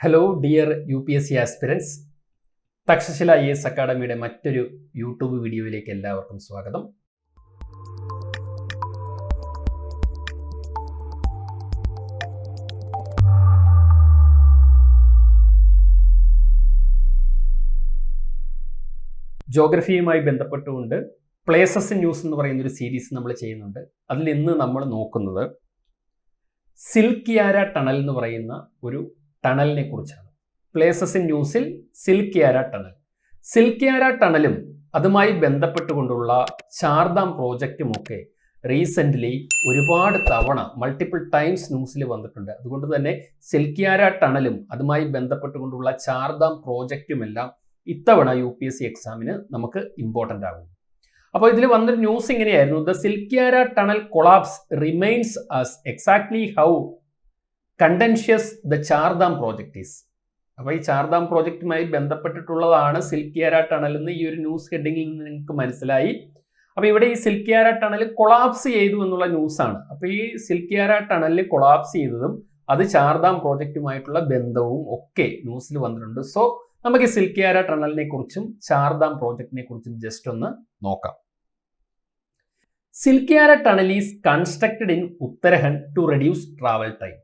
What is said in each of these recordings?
Hello dear UPSC aspirants, Takshashila IAS അക്കാഡമിയുടെ മറ്റൊരു YouTube വീഡിയോയിലേക്ക് എല്ലാവർക്കും സ്വാഗതം. ജോഗ്രഫിയുമായി ബന്ധപ്പെട്ടുകൊണ്ട് പ്ലേസസ് ഇൻ ന്യൂസ് എന്ന് പറയുന്ന ഒരു സീരീസ് നമ്മൾ ചെയ്യുന്നുണ്ട്. അതിൽ ഇന്ന് നമ്മൾ നോക്കുന്നത് സിൽക്കിയാര ടണൽ എന്ന് പറയുന്ന ഒരു ടണലിനെ കുറിച്ചാണ്. പ്ലേസസ് ഇൻ ന്യൂസിൽ സിൽക്കിയാര ടണൽ. സിൽക്കിയാര ടണലും അതുമായി ബന്ധപ്പെട്ടുകൊണ്ടുള്ള ചാർധാം പ്രോജക്റ്റുമൊക്കെ റീസെൻ്റ്ലി ഒരുപാട് തവണ മൾട്ടിപ്പിൾ ടൈംസ് ന്യൂസിൽ വന്നിട്ടുണ്ട്. അതുകൊണ്ട് തന്നെ സിൽക്കിയാര ടണലും അതുമായി ബന്ധപ്പെട്ടുകൊണ്ടുള്ള ചാർധാം പ്രോജക്റ്റുമെല്ലാം ഇത്തവണ UPSC എക്സാമിന് നമുക്ക് ഇമ്പോർട്ടൻ്റ് ആകും. അപ്പോൾ ഇതിൽ വന്നൊരു ന്യൂസ് ഇങ്ങനെയായിരുന്നു: the Silkyara tunnel collapse remains as exactly how contentious the Chardham project is. അപ്പോൾ ഈ ചാർധാം പ്രോജക്റ്റുമായി ബന്ധപ്പെട്ടിട്ടുള്ളതാണ് സിൽക്കിയാര ടണൽ എന്ന് ഈ ഒരു ന്യൂസ് ഹെഡിങ്ങിൽ നിന്ന് നിങ്ങൾക്ക് മനസ്സിലായി. അപ്പോൾ ഇവിടെ ഈ സിൽക്കിയാര ടണൽ കൊളാപ്സ് ചെയ്തു എന്നുള്ള ന്യൂസാണ്. അപ്പോൾ ഈ സിൽക്കിയാര ടണലിൽ കൊളാപ്സ് ചെയ്തതും അത് ചാർധാം പ്രോജക്റ്റുമായിട്ടുള്ള ബന്ധവും ഒക്കെ ന്യൂസിൽ വന്നിട്ടുണ്ട്. സോ നമുക്ക് സിൽക്കിയാര ടണലിനെ കുറിച്ചും ചാർധാം പ്രോജക്റ്റിനെ കുറിച്ചും ജസ്റ്റ് ഒന്ന് നോക്കാം. Silkyara tunnel is constructed in Uttarakhand to reduce travel time.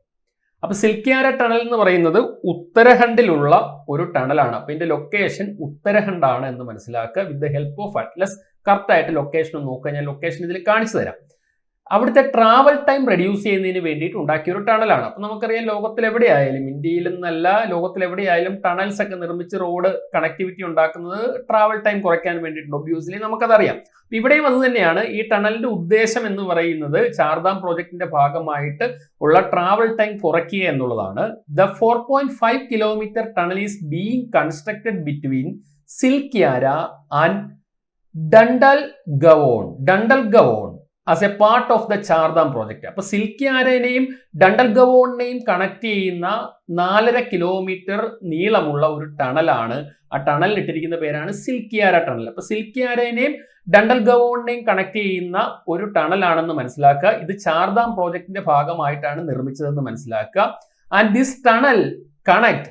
അപ്പൊ സിൽക്കിയാര ടണൽ എന്ന് പറയുന്നത് ഉത്തരാഖണ്ഡിലുള്ള ഒരു ടണലാണ്. അപ്പൊ ഇതിന്റെ ലൊക്കേഷൻ ഉത്തരാഖണ്ഡ് ആണ് എന്ന് മനസ്സിലാക്കുക. With the help of Atlas correct ആയിട്ട് ലൊക്കേഷൻ നോക്കുക. ഞാൻ ലൊക്കേഷൻ ഇതിൽ കാണിച്ചു തരാം. അവിടുത്തെ ട്രാവൽ ടൈം റെഡ്യൂസ് ചെയ്യുന്നതിന് വേണ്ടിയിട്ട് ഉണ്ടാക്കിയ ഒരു ടണലാണ്. അപ്പൊ നമുക്കറിയാം, ലോകത്തിലെവിടെയായാലും, ഇന്ത്യയിൽ നിന്നല്ല ലോകത്തിലെവിടെയായാലും ടണൽസ് ഒക്കെ നിർമ്മിച്ച് റോഡ് കണക്ടിവിറ്റി ഉണ്ടാക്കുന്നത് ട്രാവൽ ടൈം കുറയ്ക്കാൻ വേണ്ടിയിട്ടുണ്ട്. ഒബ്വിയസ്ലി നമുക്കതറിയാം. ഇവിടെയും അത് തന്നെയാണ്. ഈ ടണലിന്റെ ഉദ്ദേശം എന്ന് പറയുന്നത് ചാർധാം പ്രോജക്റ്റിന്റെ ഭാഗമായിട്ട് ഉള്ള ട്രാവൽ ടൈം കുറയ്ക്കുക എന്നുള്ളതാണ്. The 4.5 kilometre tunnel is being constructed between Silkyara and Dandalgaon as a part of the Chardham project. അപ്പൊ സിൽക്കിയാരനെയും ഡണ്ടൽ ഗവോണിനെയും കണക്ട് ചെയ്യുന്ന 4.5 കിലോമീറ്റർ നീളമുള്ള ഒരു ടണലാണ്. ആ ടണലിൽ ഇട്ടിരിക്കുന്ന പേരാണ് സിൽക്കിയാര ടണൽ. അപ്പൊ സിൽക്കിയാരനെയും ഡണ്ടൽ ഗവോണിനെയും കണക്ട് ചെയ്യുന്ന ഒരു ടണലാണെന്ന് മനസ്സിലാക്കുക. ഇത് ചാർധാം പ്രോജക്റ്റിന്റെ ഭാഗമായിട്ടാണ് നിർമ്മിച്ചതെന്ന് മനസ്സിലാക്കുക. And this tunnel connect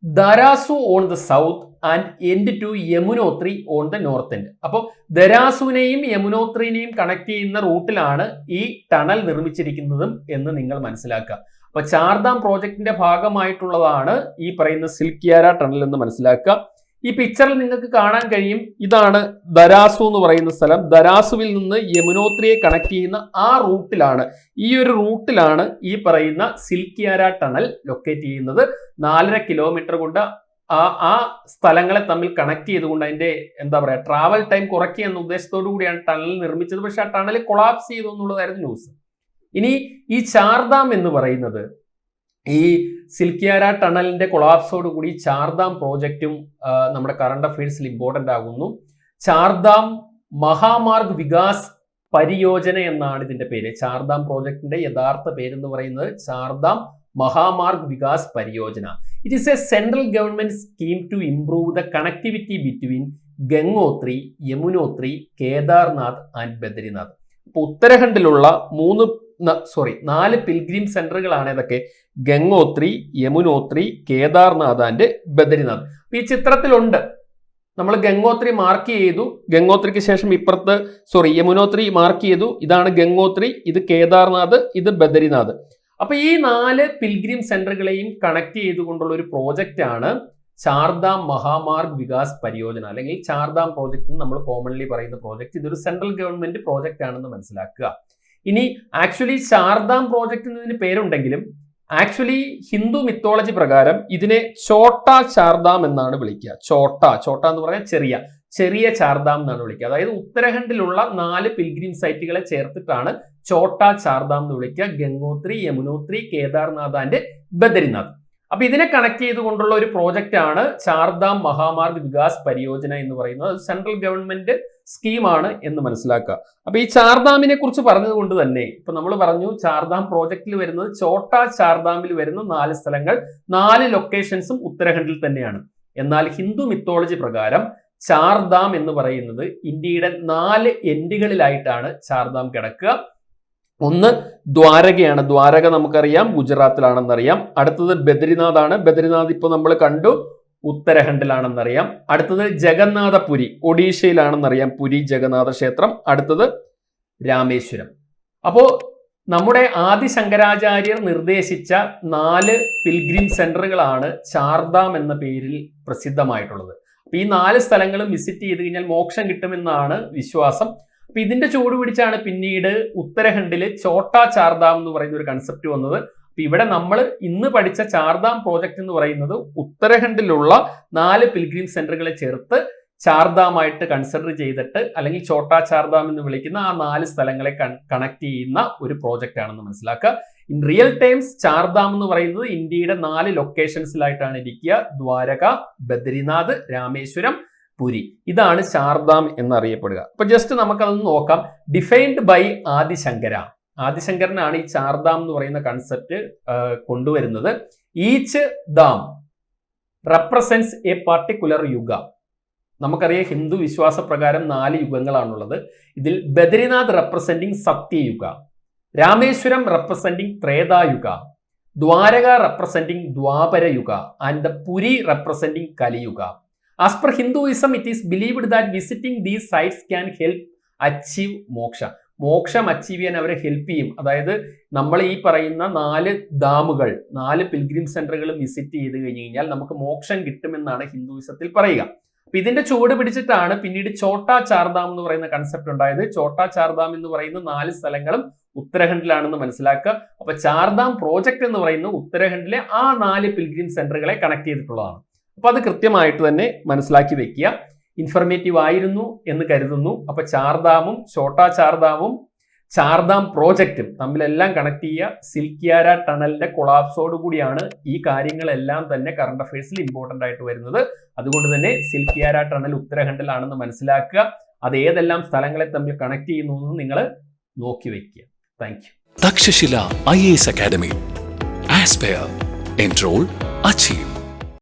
Dharasu on the south and end to Yamunotri on the north end. അപ്പോൾ ദരാസുവിനെയും യമുനോത്രിനെയും കണക്ട് ചെയ്യുന്ന റൂട്ടിലാണ് ഈ ടണൽ നിർമ്മിച്ചിരിക്കുന്നതും എന്ന് നിങ്ങൾ മനസ്സിലാക്കുക. അപ്പൊ ചാർധാം പ്രോജക്റ്റിന്റെ ഭാഗമായിട്ടുള്ളതാണ് ഈ പറയുന്ന സിൽക്കിയാര ടണൽ എന്ന് മനസ്സിലാക്കുക. ഈ പിക്ചറിൽ നിങ്ങൾക്ക് കാണാൻ കഴിയും, ഇതാണ് ദരാസു എന്ന് പറയുന്ന സ്ഥലം. ദരാസുവിൽ നിന്ന് യമുനോത്രിയെ കണക്ട് ചെയ്യുന്ന ആ റൂട്ടിലാണ്, ഈ ഒരു റൂട്ടിലാണ് ഈ പറയുന്ന സിൽക്കിയാര ടണൽ ലൊക്കേറ്റ് ചെയ്യുന്നത്. 4.5 കിലോമീറ്റർ കൊണ്ട് ആ സ്ഥലങ്ങളെ തമ്മിൽ കണക്ട് ചെയ്തുകൊണ്ട് അതിന്റെ ട്രാവൽ ടൈം കുറയ്ക്കുക എന്ന ഉദ്ദേശത്തോടു കൂടിയാണ് ടണൽ നിർമ്മിച്ചത്. പക്ഷെ ആ ടണൽ കൊളാപ്സ് ചെയ്തു എന്നുള്ളതായിരുന്നു ന്യൂസ്. ഇനി ഈ ചാർധാം എന്ന് പറയുന്നത്, ഈ സിൽക്കിയാര ടണലിന്റെ കൊളാപ്സോട് കൂടി ചാർധാം പ്രോജക്റ്റും നമ്മുടെ കറണ്ട് അഫയേഴ്സിൽ ഇമ്പോർട്ടന്റ് ആകുന്നു. ചാർധാം മഹാമാർഗ് വികാസ് പരിയോജന എന്നാണ് ഇതിന്റെ പേര്. ചാർധാം പ്രോജക്റ്റിന്റെ യഥാർത്ഥ പേരെന്ന് പറയുന്നത് Chardham Mahamarg Vikas Pariyojana. It is a central government scheme to improve the connectivity between Gangotri, Yamunotri, Kedarnath and Badrinath. അപ്പൊ ഉത്തരാഖണ്ഡിലുള്ള 4 പിൽഗ്രിം സെന്ററുകളാണ് ഇതൊക്കെ: ഗംഗോത്രി, യമുനോത്രി, കേദാർനാഥ് ആൻഡ് ബദ്രിനാഥ്. ഈ ചിത്രത്തിലുണ്ട്. നമ്മൾ ഗംഗോത്രി മാർക്ക് ചെയ്തു, ഗംഗോത്രിക്ക് ശേഷം യമുനോത്രി മാർക്ക് ചെയ്തു. ഇതാണ് ഗംഗോത്രി, ഇത് കേദാർനാഥ്, ഇത് ബദ്രിനാഥ്. അപ്പൊ ഈ 4 പിൽഗ്രിം സെന്ററുകളെയും കണക്ട് ചെയ്തുകൊണ്ടുള്ള ഒരു പ്രോജക്റ്റ് ആണ് ചാർധാം മഹാമാർഗ് വികാസ് പരിയോജന, അല്ലെങ്കിൽ ചാർധാം പ്രോജക്റ്റ് എന്ന് നമ്മൾ കോമൺലി പറയുന്ന പ്രോജക്റ്റ്. ഇതൊരു സെൻട്രൽ ഗവൺമെന്റ് പ്രോജക്റ്റ് ആണെന്ന് മനസ്സിലാക്കുക. ഇനി ആക്ച്വലി ചാർധാം പ്രോജക്റ്റ് എന്നതിന് പേരുണ്ടെങ്കിലും ആക്ച്വലി ഹിന്ദു മിത്തോളജി പ്രകാരം ഇതിനെ ചോട്ടാ ചാർധാം എന്നാണ് വിളിക്കുക. ചോട്ട എന്ന് പറഞ്ഞാൽ ചെറിയ ചാർധാം എന്നാണ് വിളിക്കുക. അതായത് ഉത്തരാഖണ്ഡിലുള്ള 4 പിൽഗ്രിം സൈറ്റുകളെ ചേർത്തിട്ടാണ് ചോട്ടാ ചാർധാം എന്ന് വിളിക്കുക. ഗംഗോത്രി, യമുനോത്രി, കേദാർനാഥ് ആൻഡ് ബദ്രിനാഥ്. അപ്പൊ ഇതിനെ കണക്ട് ചെയ്തുകൊണ്ടുള്ള ഒരു പ്രോജക്റ്റ് ആണ് ചാർധാം മഹാമാർഗ് വികാസ് പരിയോജന എന്ന് പറയുന്നത്. സെൻട്രൽ ഗവൺമെന്റ് സ്കീമാണ് എന്ന് മനസ്സിലാക്കുക. അപ്പൊ ഈ ചാർധാമിനെ കുറിച്ച് പറഞ്ഞത് കൊണ്ട് തന്നെ ഇപ്പൊ നമ്മൾ പറഞ്ഞു, ചാർധാം പ്രോജക്റ്റിൽ വരുന്നത് ചോട്ടാ ചാർധാമിൽ വരുന്ന 4 സ്ഥലങ്ങൾ, 4 ലൊക്കേഷൻസും ഉത്തരാഖണ്ഡിൽ തന്നെയാണ്. എന്നാൽ ഹിന്ദു മിത്തോളജി പ്രകാരം ചാർധാം എന്ന് പറയുന്നത് ഇന്ത്യയുടെ 4 എൻഡുകളിലായിട്ടാണ് ചാർധാം കിടക്കുക. ഒന്ന് ദ്വാരകയാണ്. ദ്വാരക നമുക്കറിയാം ഗുജറാത്തിലാണെന്നറിയാം. അടുത്തത് ബദ്രിനാഥ് ആണ്. ബദ്രിനാഥ് ഇപ്പോൾ നമ്മൾ കണ്ടു, ഉത്തരാഖണ്ഡിലാണെന്നറിയാം. അടുത്തത് ജഗന്നാഥപുരി, ഒഡീഷയിലാണെന്നറിയാം, പുരി ജഗന്നാഥ ക്ഷേത്രം. അടുത്തത് രാമേശ്വരം. അപ്പോ നമ്മുടെ ആദി ശങ്കരാചാര്യർ നിർദ്ദേശിച്ച 4 പിൽഗ്രിം സെന്ററുകളാണ് ചാർധാം എന്ന പേരിൽ പ്രസിദ്ധമായിട്ടുള്ളത്. അപ്പൊ ഈ 4 സ്ഥലങ്ങളും വിസിറ്റ് ചെയ്ത് കഴിഞ്ഞാൽ മോക്ഷം കിട്ടുമെന്നാണ് വിശ്വാസം. അപ്പൊ ഇതിന്റെ ചൂട് പിടിച്ചാണ് പിന്നീട് ഉത്തരാഖണ്ഡില് ഛോട്ടാ ചാർധാം എന്ന് പറയുന്ന ഒരു കൺസെപ്റ്റ് വന്നത്. അപ്പൊ ഇവിടെ നമ്മൾ ഇന്ന് പഠിച്ച ചാർധാം പ്രോജക്റ്റ് എന്ന് പറയുന്നത് ഉത്തരാഖണ്ഡിലുള്ള 4 പിൽഗ്രിം സെന്ററുകളെ ചേർത്ത് ചാർധാമായിട്ട് കൺസിഡർ ചെയ്തിട്ട്, അല്ലെങ്കിൽ ഛോട്ടാ ചാർധാം എന്ന് വിളിക്കുന്ന ആ 4 സ്ഥലങ്ങളെ കണക്ട് ചെയ്യുന്ന ഒരു പ്രോജക്റ്റ് ആണെന്ന് മനസ്സിലാക്കുക. ഇൻ റിയൽ ടൈംസ് ചാർധാം എന്ന് പറയുന്നത് ഇന്ത്യയുടെ 4 ലൊക്കേഷൻസിലായിട്ടാണ് ഇരിക്കുക. ദ്വാരക, ബദ്രിനാഥ്, രാമേശ്വരം, പുരി. ഇതാണ് ചാർധാം എന്നറിയപ്പെടുക. അപ്പൊ ജസ്റ്റ് നമുക്കതൊന്ന് നോക്കാം. Defined by Adi Shankara. ആദിശങ്കരനാണ് ഈ ചാർധാം എന്ന് പറയുന്ന കൺസെപ്റ്റ് കൊണ്ടുവരുന്നത്. Each dham represents a particular yuga. നമുക്കറിയാം ഹിന്ദു വിശ്വാസ പ്രകാരം 4 യുഗങ്ങളാണുള്ളത്. ഇതിൽ Badrinath representing Satyayuga, Rameswaram representing Tretayuga, Dwarka representing Dwaparayuga and the Puri representing Kaliyuga. As per Hinduism it is believed that visiting these sites can help achieve moksha. മോക്ഷം അച്ചീവ് ചെയ്യാൻ അവരെ ഹെൽപ്പ് ചെയ്യും. അതായത് നമ്മൾ ഈ പറയുന്ന 4 ഡാമുകൾ, 4 പിൽഗ്രിം സെന്ററുകൾ വിസിറ്റ് ചെയ്ത് കഴിഞ്ഞ് കഴിഞ്ഞാൽ നമുക്ക് മോക്ഷം കിട്ടുമെന്നാണ് ഹിന്ദുയിസത്തിൽ പറയുക. അപ്പൊ ഇതിന്റെ ചുവട് പിടിച്ചിട്ടാണ് പിന്നീട് ഛോട്ടാ ചാർധാം എന്ന് പറയുന്ന കൺസെപ്റ്റ് ഉണ്ടായത്. ഛോട്ടാ ചാർധാം എന്ന് പറയുന്ന 4 സ്ഥലങ്ങളും ഉത്തരാഖണ്ഡിലാണെന്ന് മനസ്സിലാക്കുക. അപ്പൊ ചാർധാം പ്രോജക്റ്റ് എന്ന് പറയുന്നത് ഉത്തരാഖണ്ഡിലെ ആ 4 പിൽഗ്രിം സെന്ററുകളെ കണക്ട് ചെയ്തിട്ടുള്ളതാണ്. അപ്പൊ അത് കൃത്യമായിട്ട് തന്നെ മനസ്സിലാക്കി വെക്കുക. ഇൻഫർമേറ്റീവ് ആയിരുന്നു എന്ന് കരുതുന്നു. അപ്പൊ ചാർധാമും ഛോട്ടാ ചാർധാമും ചാർധാം പ്രോജക്റ്റും തമ്മിലെല്ലാം കണക്ട് ചെയ്യുക. സിൽക്കിയാര ടണലിന്റെ കൊളാപ്സോട് കൂടിയാണ് ഈ കാര്യങ്ങളെല്ലാം തന്നെ കറണ്ട് അഫയേഴ്സിൽ ഇമ്പോർട്ടന്റ് ആയിട്ട് വരുന്നത്. അതുകൊണ്ട് തന്നെ സിൽക്കിയാര ടണൽ ഉത്തരാഖണ്ഡിലാണെന്ന് മനസ്സിലാക്കുക. അത് ഏതെല്ലാം സ്ഥലങ്ങളെ തമ്മിൽ കണക്ട് ചെയ്യുന്നു എന്ന് നിങ്ങൾ നോക്കി വെക്കുക. Thank you. Takshashila IAS academy. Aspire, enrol, achieve.